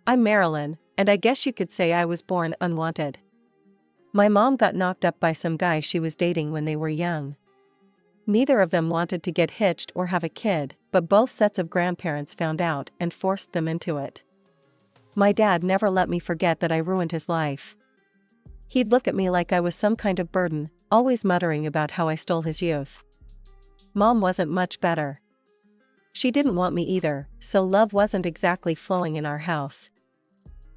I'm Marilyn, and I guess you could say I was born unwanted. My mom got knocked up by some guy she was dating when they were young. Neither of them wanted to get hitched or have a kid, but both sets of grandparents found out and forced them into it. My dad never let me forget that I ruined his life. He'd look at me like I was some kind of burden, always muttering about how I stole his youth. Mom wasn't much better. She didn't want me either, so love wasn't exactly flowing in our house.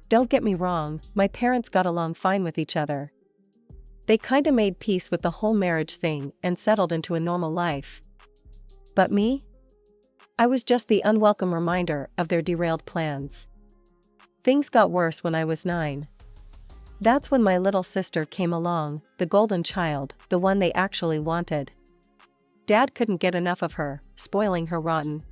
Don't get me wrong, my parents got along fine with each other. They kinda made peace with the whole marriage thing and settled into a normal life. But me? I was just the unwelcome reminder of their derailed plans. Things got worse when I was 9. That's when my little sister came along, the golden child, the one they actually wanted. Dad couldn't get enough of her, spoiling her rotten.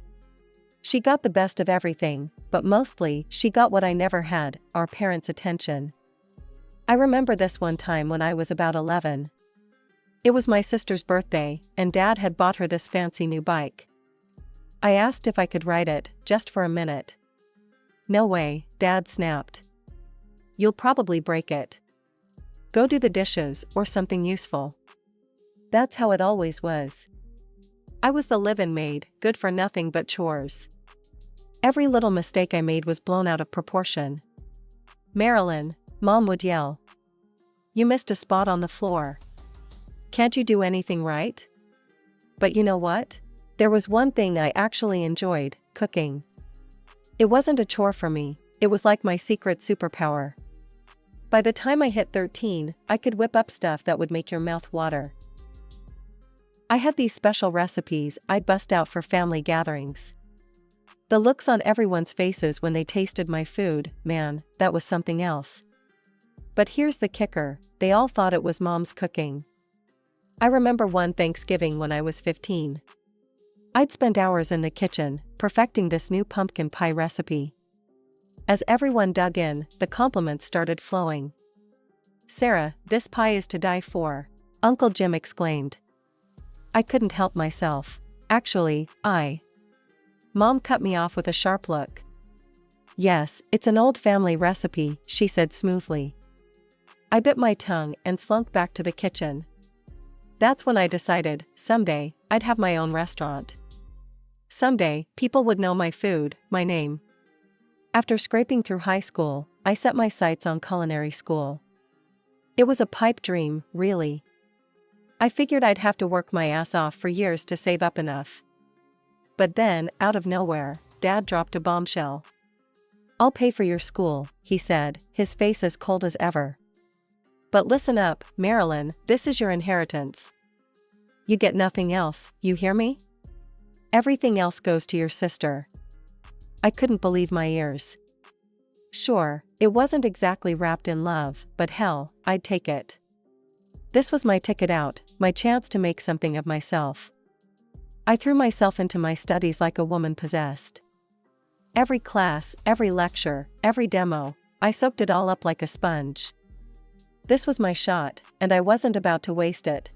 She got the best of everything, but mostly she got what I never had, our parents' attention. I remember this one time when I was about 11. It was my sister's birthday, and Dad had bought her this fancy new bike. I asked if I could ride it, just for a minute. No way, Dad snapped. You'll probably break it. Go do the dishes or something useful. That's how it always was. I was the live-in maid, good for nothing but chores. Every little mistake I made was blown out of proportion. Marilyn, Mom would yell. You missed a spot on the floor. Can't you do anything right? But you know what? There was one thing I actually enjoyed, cooking. It wasn't a chore for me, it was like my secret superpower. By the time I hit 13, I could whip up stuff that would make your mouth water. I had these special recipes I'd bust out for family gatherings. The looks on everyone's faces when they tasted my food, man, that was something else. But here's the kicker, they all thought it was Mom's cooking. I remember one Thanksgiving when I was 15. I'd spent hours in the kitchen, perfecting this new pumpkin pie recipe. As everyone dug in, the compliments started flowing. Sarah, this pie is to die for, Uncle Jim exclaimed. I couldn't help myself. Actually, Mom cut me off with a sharp look. Yes, it's an old family recipe, she said smoothly. I bit my tongue and slunk back to the kitchen. That's when I decided, someday, I'd have my own restaurant. Someday, people would know my food, my name. After scraping through high school, I set my sights on culinary school. It was a pipe dream, really. I figured I'd have to work my ass off for years to save up enough. But then, out of nowhere, Dad dropped a bombshell. I'll pay for your school, he said, his face as cold as ever. But listen up, Marilyn, this is your inheritance. You get nothing else, you hear me? Everything else goes to your sister. I couldn't believe my ears. Sure, it wasn't exactly wrapped in love, but hell, I'd take it. This was my ticket out, my chance to make something of myself. I threw myself into my studies like a woman possessed. Every class, every lecture, every demo, I soaked it all up like a sponge. This was my shot, and I wasn't about to waste it.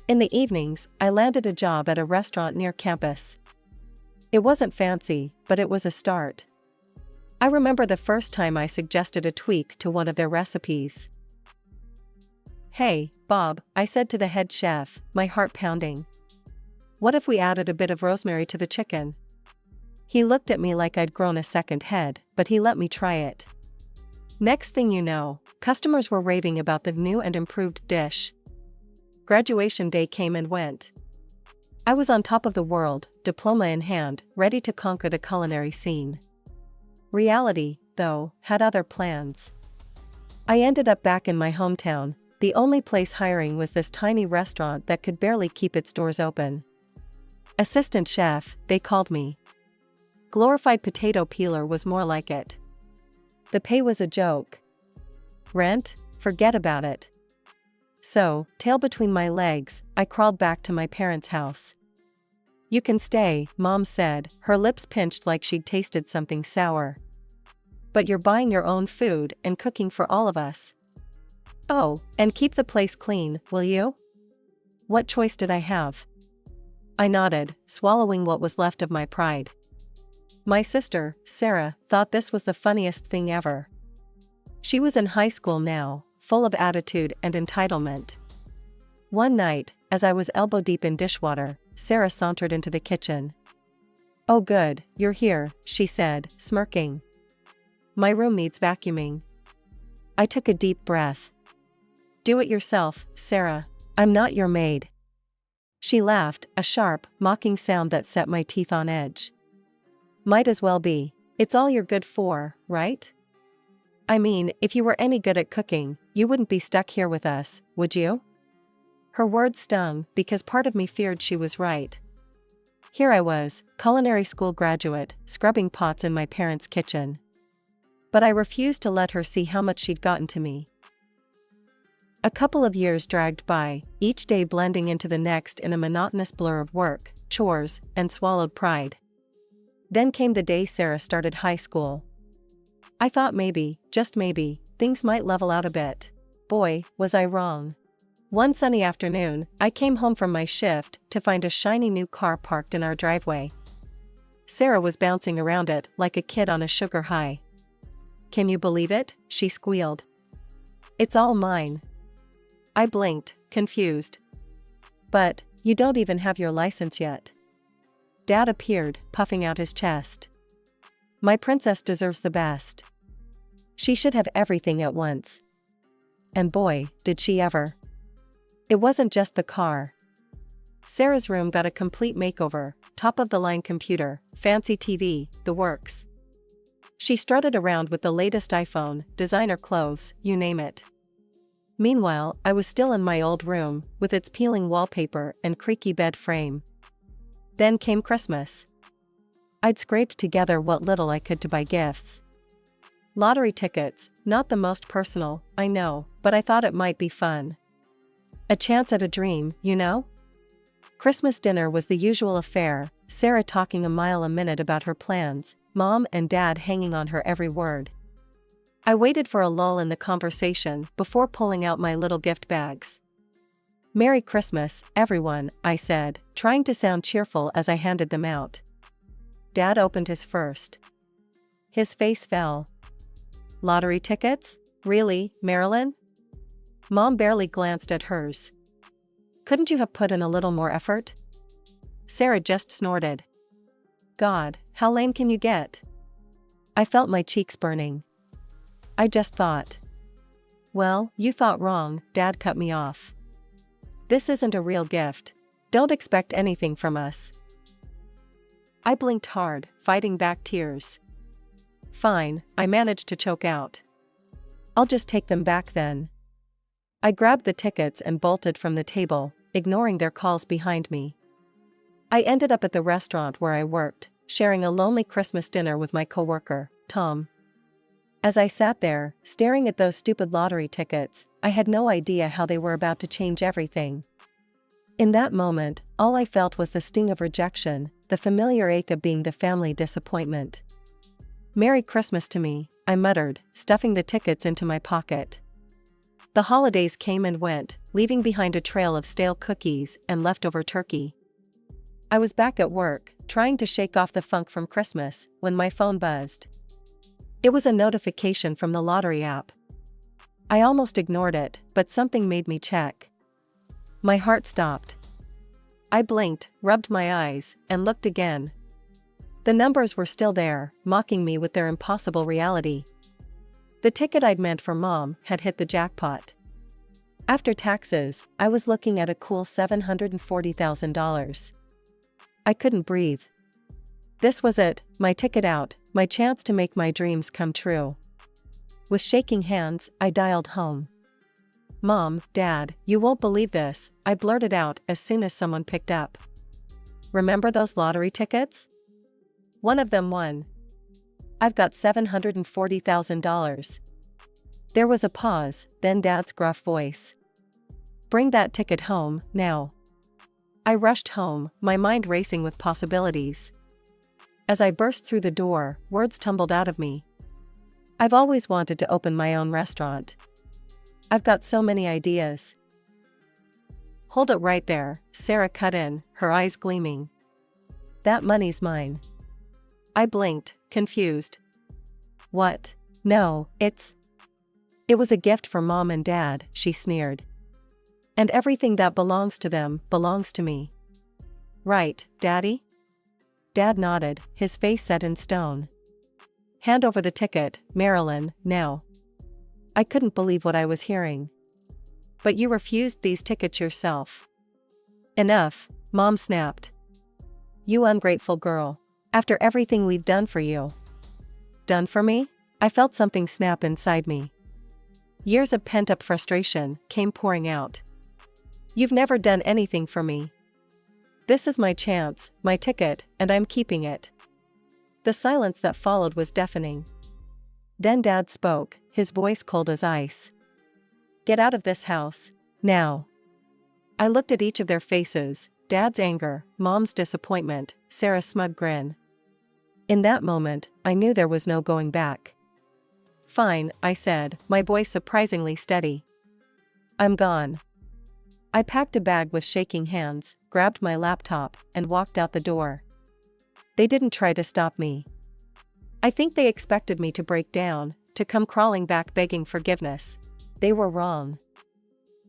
In the evenings, I landed a job at a restaurant near campus. It wasn't fancy, but it was a start. I remember the first time I suggested a tweak to one of their recipes. Hey, Bob, I said to the head chef, my heart pounding. What if we added a bit of rosemary to the chicken? He looked at me like I'd grown a second head, but he let me try it. Next thing you know, customers were raving about the new and improved dish. Graduation day came and went. I was on top of the world, diploma in hand, ready to conquer the culinary scene. Reality, though, had other plans. I ended up back in my hometown. The only place hiring was this tiny restaurant that could barely keep its doors open. Assistant chef, they called me. Glorified potato peeler was more like it. The pay was a joke. Rent? Forget about it. So, tail between my legs, I crawled back to my parents' house. You can stay, Mom said, her lips pinched like she'd tasted something sour. But you're buying your own food and cooking for all of us. Oh, and keep the place clean, will you? What choice did I have? I nodded, swallowing what was left of my pride. My sister, Sarah, thought this was the funniest thing ever. She was in high school now, full of attitude and entitlement. One night, as I was elbow deep in dishwater, Sarah sauntered into the kitchen. "Oh good, you're here," she said, smirking. "My room needs vacuuming." I took a deep breath. "Do it yourself, Sarah. I'm not your maid." She laughed, a sharp, mocking sound that set my teeth on edge. "Might as well be. It's all you're good for, right? I mean, if you were any good at cooking, you wouldn't be stuck here with us, would you?" Her words stung, because part of me feared she was right. Here I was, culinary school graduate, scrubbing pots in my parents' kitchen. But I refused to let her see how much she'd gotten to me. A couple of years dragged by, each day blending into the next in a monotonous blur of work, chores, and swallowed pride. Then came the day Sarah started high school. I thought maybe, just maybe, things might level out a bit. Boy, was I wrong. One sunny afternoon, I came home from my shift to find a shiny new car parked in our driveway. Sarah was bouncing around it like a kid on a sugar high. "Can you believe it?" she squealed. "It's all mine." I blinked, confused. "But, you don't even have your license yet." Dad appeared, puffing out his chest. "My princess deserves the best. She should have everything at once." And boy, did she ever. It wasn't just the car. Sarah's room got a complete makeover, top-of-the-line computer, fancy TV, the works. She strutted around with the latest iPhone, designer clothes, you name it. Meanwhile, I was still in my old room, with its peeling wallpaper and creaky bed frame. Then came Christmas. I'd scraped together what little I could to buy gifts. Lottery tickets, not the most personal, I know, but I thought it might be fun. A chance at a dream, you know? Christmas dinner was the usual affair, Sarah talking a mile a minute about her plans, Mom and Dad hanging on her every word. I waited for a lull in the conversation before pulling out my little gift bags. "Merry Christmas, everyone," I said, trying to sound cheerful as I handed them out. Dad opened his first. His face fell. "Lottery tickets? Really, Marilyn?" Mom barely glanced at hers. "Couldn't you have put in a little more effort?" Sarah just snorted. "God, how lame can you get?" I felt my cheeks burning. "I just thought." "Well, you thought wrong," Dad cut me off. "This isn't a real gift. Don't expect anything from us." I blinked hard, fighting back tears. "Fine," I managed to choke out. "I'll just take them back then." I grabbed the tickets and bolted from the table, ignoring their calls behind me. I ended up at the restaurant where I worked, sharing a lonely Christmas dinner with my coworker, Tom. As I sat there, staring at those stupid lottery tickets, I had no idea how they were about to change everything. In that moment, all I felt was the sting of rejection, the familiar ache of being the family disappointment. "Merry Christmas to me," I muttered, stuffing the tickets into my pocket. The holidays came and went, leaving behind a trail of stale cookies and leftover turkey. I was back at work, trying to shake off the funk from Christmas, when my phone buzzed. It was a notification from the lottery app. I almost ignored it, but something made me check. My heart stopped. I blinked, rubbed my eyes, and looked again. The numbers were still there, mocking me with their impossible reality. The ticket I'd meant for Mom had hit the jackpot. After taxes, I was looking at a cool $740,000. I couldn't breathe. This was it, my ticket out, my chance to make my dreams come true. With shaking hands, I dialed home. "Mom, Dad, you won't believe this," I blurted out as soon as someone picked up. "Remember those lottery tickets? One of them won. I've got $740,000. There was a pause, then Dad's gruff voice. "Bring that ticket home, now." I rushed home, my mind racing with possibilities. As I burst through the door, words tumbled out of me. I've always wanted to open my own restaurant. I've got so many ideas. "Hold it right there," Sarah cut in, her eyes gleaming. "That money's mine." I blinked, confused. What? No, it was a gift for Mom and Dad, she sneered. And everything that belongs to them belongs to me. Right, Daddy? Dad nodded, his face set in stone. Hand over the ticket, Marilyn, now. I couldn't believe what I was hearing. But you refused these tickets yourself. Enough, Mom snapped. You ungrateful girl. After everything we've done for you. Done for me? I felt something snap inside me. Years of pent-up frustration came pouring out. You've never done anything for me. This is my chance, my ticket, and I'm keeping it. The silence that followed was deafening. Then Dad spoke, his voice cold as ice. Get out of this house, now. I looked at each of their faces, Dad's anger, Mom's disappointment, Sarah's smug grin. In that moment, I knew there was no going back. Fine, I said, my voice surprisingly steady. I'm gone. I packed a bag with shaking hands, grabbed my laptop, and walked out the door. They didn't try to stop me. I think they expected me to break down, to come crawling back begging forgiveness. They were wrong.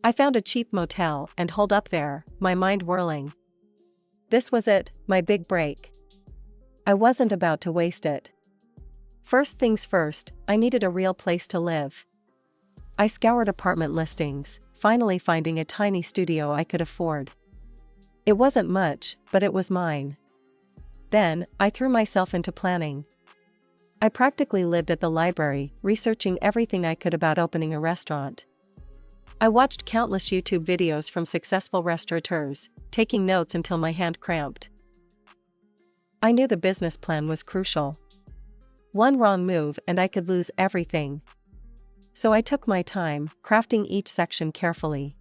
I found a cheap motel and holed up there, my mind whirling. This was it, my big break. I wasn't about to waste it. First things first, I needed a real place to live. I scoured apartment listings, finally finding a tiny studio I could afford. It wasn't much, but it was mine. Then, I threw myself into planning. I practically lived at the library, researching everything I could about opening a restaurant. I watched countless YouTube videos from successful restaurateurs, taking notes until my hand cramped. I knew the business plan was crucial. One wrong move and I could lose everything. So I took my time, crafting each section carefully.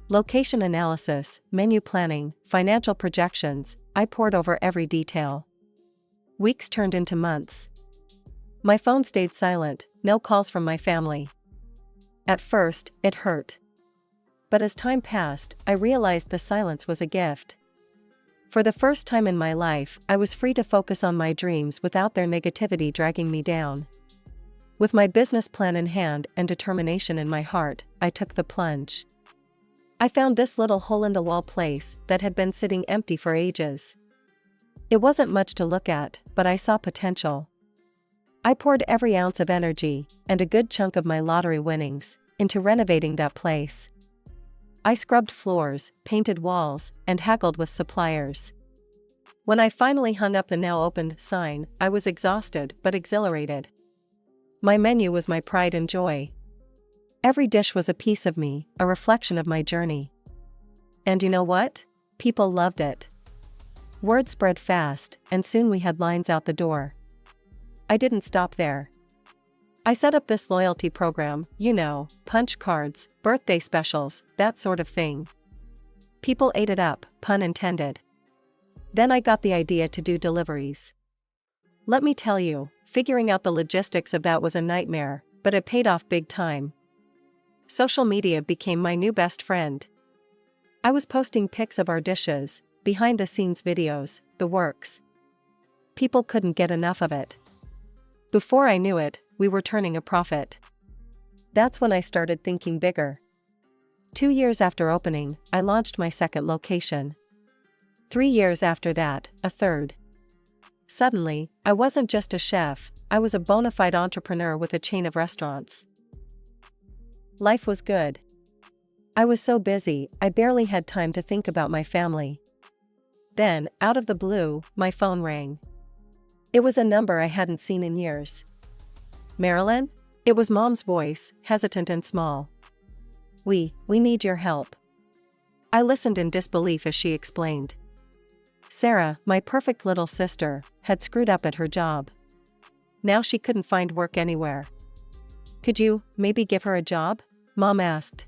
Location analysis, menu planning, financial projections, I pored over every detail. Weeks turned into months. My phone stayed silent, no calls from my family. At first, it hurt. But as time passed, I realized the silence was a gift. For the first time in my life, I was free to focus on my dreams without their negativity dragging me down. With my business plan in hand and determination in my heart, I took the plunge. I found this little hole-in-the-wall place that had been sitting empty for ages. It wasn't much to look at, but I saw potential. I poured every ounce of energy, and a good chunk of my lottery winnings, into renovating that place. I scrubbed floors, painted walls, and haggled with suppliers. When I finally hung up the now opened sign, I was exhausted but exhilarated. My menu was my pride and joy. Every dish was a piece of me, a reflection of my journey. And you know what? People loved it. Word spread fast, and soon we had lines out the door. I didn't stop there. I set up this loyalty program, punch cards, birthday specials, that sort of thing. People ate it up, pun intended. Then I got the idea to do deliveries. Let me tell you, figuring out the logistics of that was a nightmare, but it paid off big time. Social media became my new best friend. I was posting pics of our dishes, behind-the-scenes videos, the works. People couldn't get enough of it. Before I knew it, we were turning a profit. That's when I started thinking bigger. 2 years after opening, I launched my second location. 3 years after that, a third. Suddenly, I wasn't just a chef, I was a bona fide entrepreneur with a chain of restaurants. Life was good. I was so busy, I barely had time to think about my family. Then, out of the blue, my phone rang. It was a number I hadn't seen in years. Marilyn? It was Mom's voice, hesitant and small. We need your help. I listened in disbelief as she explained. Sarah, my perfect little sister, had screwed up at her job. Now she couldn't find work anywhere. Could you, maybe give her a job? Mom asked.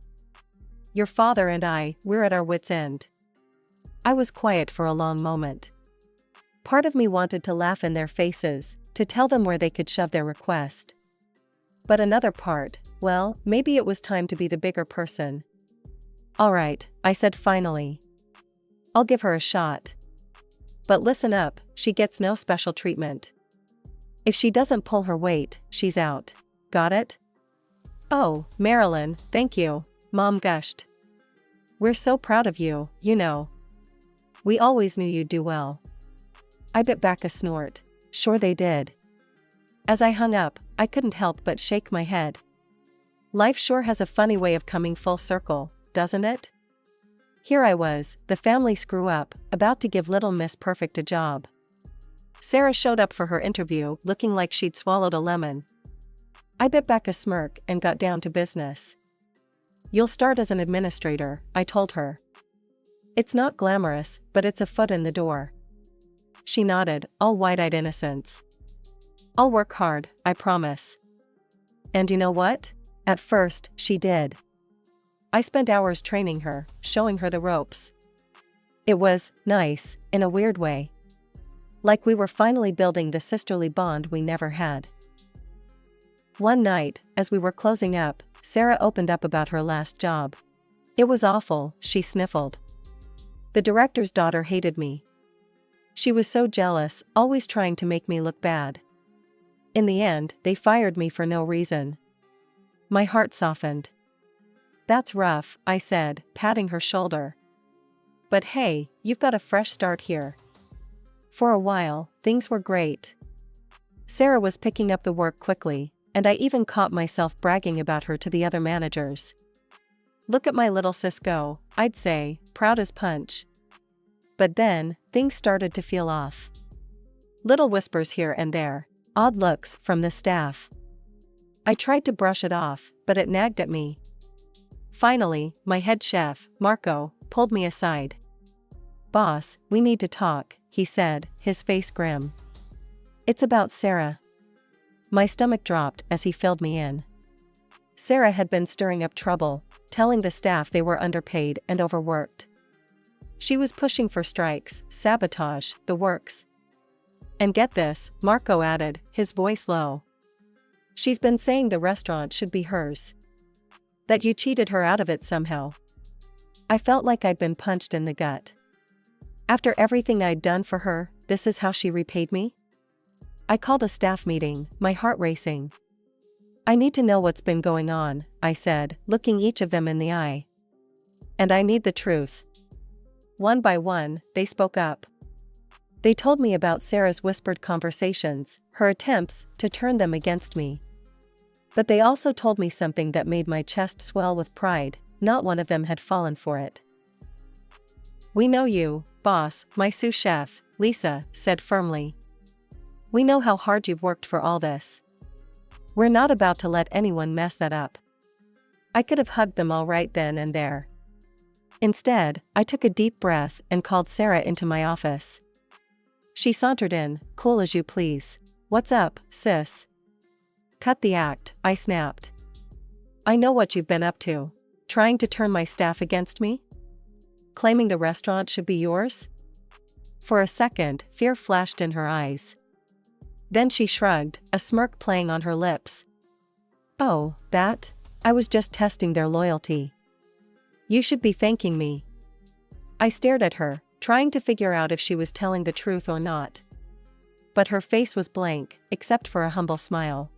Your father and we're at our wits' end. I was quiet for a long moment. Part of me wanted to laugh in their faces, to tell them where they could shove their request. But another part, well, maybe it was time to be the bigger person. All right, I said finally. I'll give her a shot. But listen up, she gets no special treatment. If she doesn't pull her weight, she's out. Got it? Oh, Marilyn, thank you, Mom gushed. We're so proud of you, you know. We always knew you'd do well. I bit back a snort. Sure they did. As I hung up, I couldn't help but shake my head. Life sure has a funny way of coming full circle, doesn't it? Here I was, the family screw up, about to give little Miss Perfect a job. Sarah showed up for her interview looking like she'd swallowed a lemon. I bit back a smirk and got down to business. You'll start as an administrator, I told her. It's not glamorous, but it's a foot in the door. She nodded, all wide-eyed innocence. I'll work hard, I promise. And you know what? At first, she did. I spent hours training her, showing her the ropes. It was nice, in a weird way. Like we were finally building the sisterly bond we never had. One night, as we were closing up, Sarah opened up about her last job. It was awful, she sniffled. The director's daughter hated me. She was so jealous, always trying to make me look bad. In the end, they fired me for no reason. My heart softened. That's rough, I said, patting her shoulder. But hey, you've got a fresh start here. For a while, things were great. Sarah was picking up the work quickly, and I even caught myself bragging about her to the other managers. Look at my little sis go, I'd say, proud as punch. But then, things started to feel off. Little whispers here and there, odd looks from the staff. I tried to brush it off, but it nagged at me. Finally, my head chef, Marco, pulled me aside. Boss, we need to talk, he said, his face grim. It's about Sarah. My stomach dropped as he filled me in. Sarah had been stirring up trouble, telling the staff they were underpaid and overworked. She was pushing for strikes, sabotage, the works. And get this, Marco added, his voice low. She's been saying the restaurant should be hers. That you cheated her out of it somehow. I felt like I'd been punched in the gut. After everything I'd done for her, this is how she repaid me? I called a staff meeting, my heart racing. I need to know what's been going on, I said, looking each of them in the eye. And I need the truth. One by one, they spoke up. They told me about Sarah's whispered conversations, her attempts to turn them against me. But they also told me something that made my chest swell with pride. Not one of them had fallen for it. We know you, boss, my sous chef, Lisa said firmly. We know how hard you've worked for all this. We're not about to let anyone mess that up. I could have hugged them all right then and there. Instead, I took a deep breath and called Sarah into my office. She sauntered in, cool as you please. What's up, sis? Cut the act, I snapped. I know what you've been up to. Trying to turn my staff against me? Claiming the restaurant should be yours? For a second, fear flashed in her eyes. Then she shrugged, a smirk playing on her lips. Oh, that? I was just testing their loyalty. You should be thanking me. I stared at her, trying to figure out if she was telling the truth or not. But her face was blank, except for a humble smile.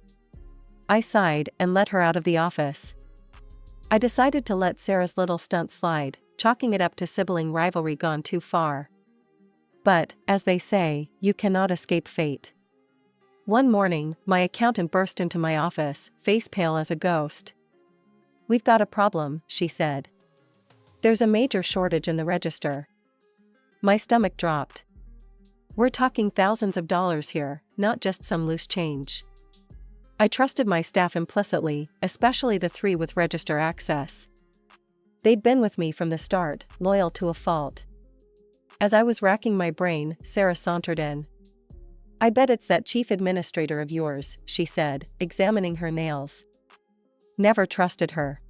I sighed and let her out of the office. I decided to let Sarah's little stunt slide, chalking it up to sibling rivalry gone too far. But, as they say, you cannot escape fate. One morning, my accountant burst into my office, face pale as a ghost. We've got a problem, she said. There's a major shortage in the register. My stomach dropped. We're talking thousands of dollars here, not just some loose change. I trusted my staff implicitly, especially the 3 with register access. They'd been with me from the start, loyal to a fault. As I was racking my brain, Sarah sauntered in. I bet it's that chief administrator of yours, she said, examining her nails. Never trusted her.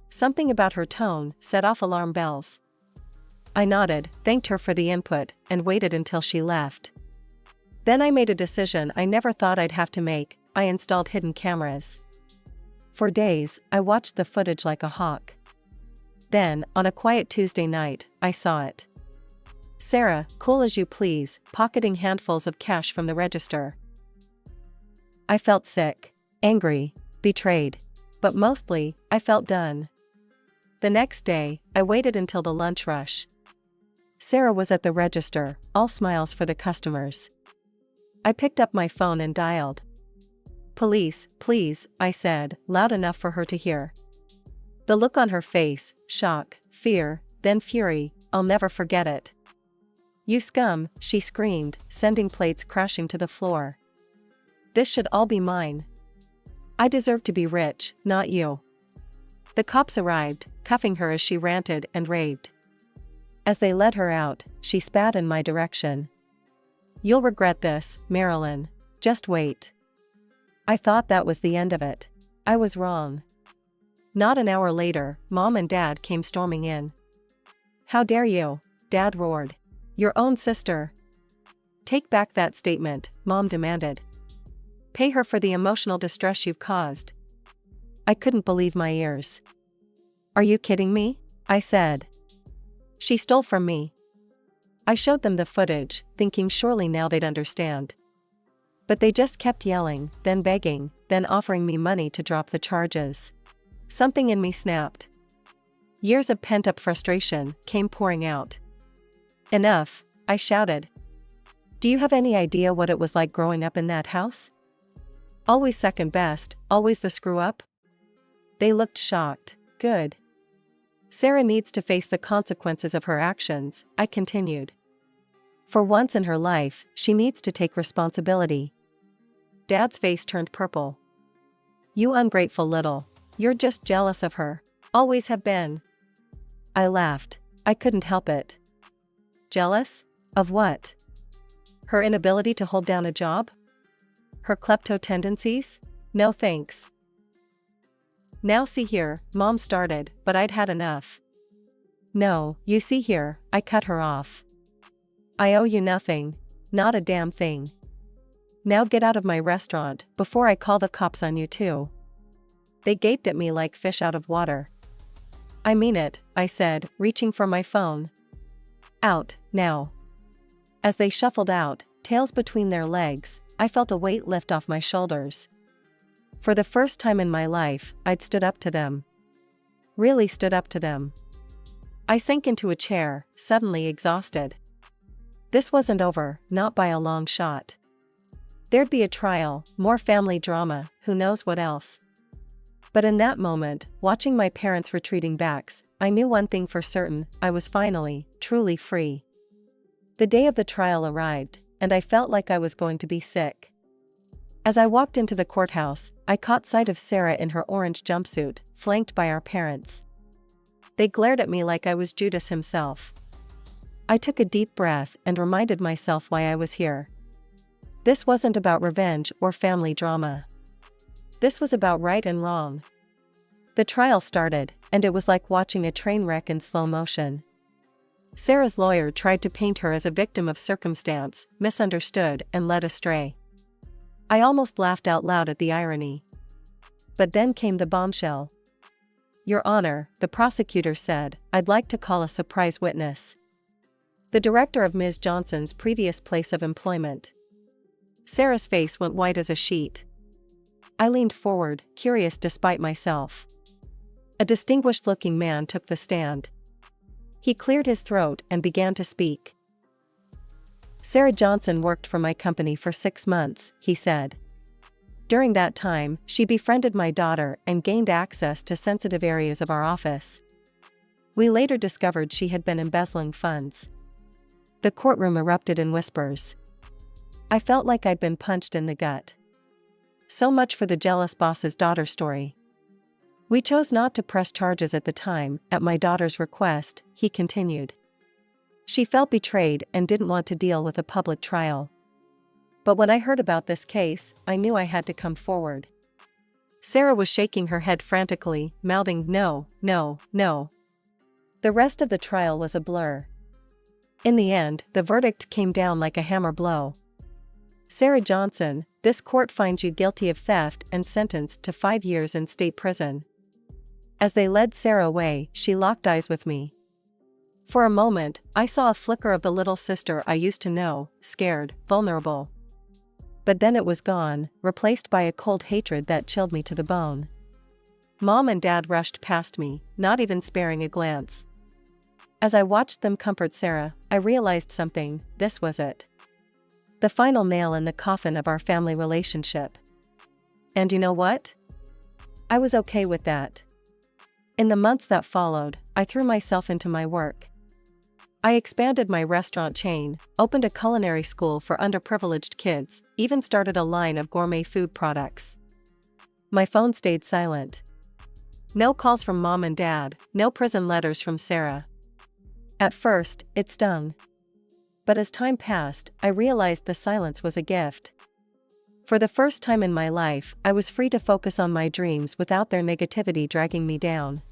Something about her tone set off alarm bells. I nodded, thanked her for the input, and waited until she left. Then I made a decision I never thought I'd have to make. I installed hidden cameras. For days, I watched the footage like a hawk. Then, on a quiet Tuesday night, I saw it. Sarah, cool as you please, pocketing handfuls of cash from the register. I felt sick, angry, betrayed. But mostly, I felt done. The next day, I waited until the lunch rush. Sarah was at the register, all smiles for the customers. I picked up my phone and dialed. "Police, please," I said, loud enough for her to hear. The look on her face, shock, fear, then fury, I'll never forget it. "You scum," she screamed, sending plates crashing to the floor. "This should all be mine. I deserve to be rich, not you." The cops arrived, cuffing her as she ranted and raved. As they led her out, she spat in my direction. "You'll regret this, Marilyn. Just wait." I thought that was the end of it. I was wrong. Not an hour later, Mom and Dad came storming in. "How dare you?" Dad roared. "Your own sister." "Take back that statement," Mom demanded. "Pay her for the emotional distress you've caused." I couldn't believe my ears. "Are you kidding me?" I said. "She stole from me." I showed them the footage, thinking surely now they'd understand. But they just kept yelling, then begging, then offering me money to drop the charges. Something in me snapped. Years of pent-up frustration came pouring out. "Enough," I shouted. "Do you have any idea what it was like growing up in that house? Always second best, always the screw-up?" They looked shocked. "Good. Sarah needs to face the consequences of her actions," I continued. "For once in her life, she needs to take responsibility." Dad's face turned purple. "You ungrateful little. You're just jealous of her. Always have been." I laughed. I couldn't help it. Jealous? Of what? Her inability to hold down a job? Her klepto tendencies? No thanks. "Now see here," Mom started, but I'd had enough. "No, you see here," I cut her off. "I owe you nothing. Not a damn thing. Now get out of my restaurant, before I call the cops on you too." They gaped at me like fish out of water. "I mean it," I said, reaching for my phone. "Out, now." As they shuffled out, tails between their legs, I felt a weight lift off my shoulders. For the first time in my life, I'd stood up to them. Really stood up to them. I sank into a chair, suddenly exhausted. This wasn't over, not by a long shot. There'd be a trial, more family drama, who knows what else. But in that moment, watching my parents' retreating backs, I knew one thing for certain: I was finally, truly free. The day of the trial arrived, and I felt like I was going to be sick. As I walked into the courthouse, I caught sight of Sarah in her orange jumpsuit, flanked by our parents. They glared at me like I was Judas himself. I took a deep breath and reminded myself why I was here. This wasn't about revenge or family drama. This was about right and wrong. The trial started, and it was like watching a train wreck in slow motion. Sarah's lawyer tried to paint her as a victim of circumstance, misunderstood and led astray. I almost laughed out loud at the irony. But then came the bombshell. "Your Honor," the prosecutor said, "I'd like to call a surprise witness. The director of Ms. Johnson's previous place of employment." Sarah's face went white as a sheet. I leaned forward, curious despite myself. A distinguished-looking man took the stand. He cleared his throat and began to speak. "Sarah Johnson worked for my company for 6 months," he said. "During that time, she befriended my daughter and gained access to sensitive areas of our office. We later discovered she had been embezzling funds." The courtroom erupted in whispers. I felt like I'd been punched in the gut. So much for the jealous boss's daughter story. "We chose not to press charges at the time, at my daughter's request," he continued. "She felt betrayed and didn't want to deal with a public trial. But when I heard about this case, I knew I had to come forward." Sarah was shaking her head frantically, mouthing "No, no, no." The rest of the trial was a blur. In the end, the verdict came down like a hammer blow. "Sarah Johnson, this court finds you guilty of theft and sentenced to 5 years in state prison." As they led Sarah away, she locked eyes with me. For a moment, I saw a flicker of the little sister I used to know, scared, vulnerable. But then it was gone, replaced by a cold hatred that chilled me to the bone. Mom and Dad rushed past me, not even sparing a glance. As I watched them comfort Sarah, I realized something: this was it. The final nail in the coffin of our family relationship. And you know what? I was okay with that. In the months that followed, I threw myself into my work. I expanded my restaurant chain, opened a culinary school for underprivileged kids, even started a line of gourmet food products. My phone stayed silent. No calls from Mom and Dad, no prison letters from Sarah. At first, it stung. But as time passed, I realized the silence was a gift. For the first time in my life, I was free to focus on my dreams without their negativity dragging me down.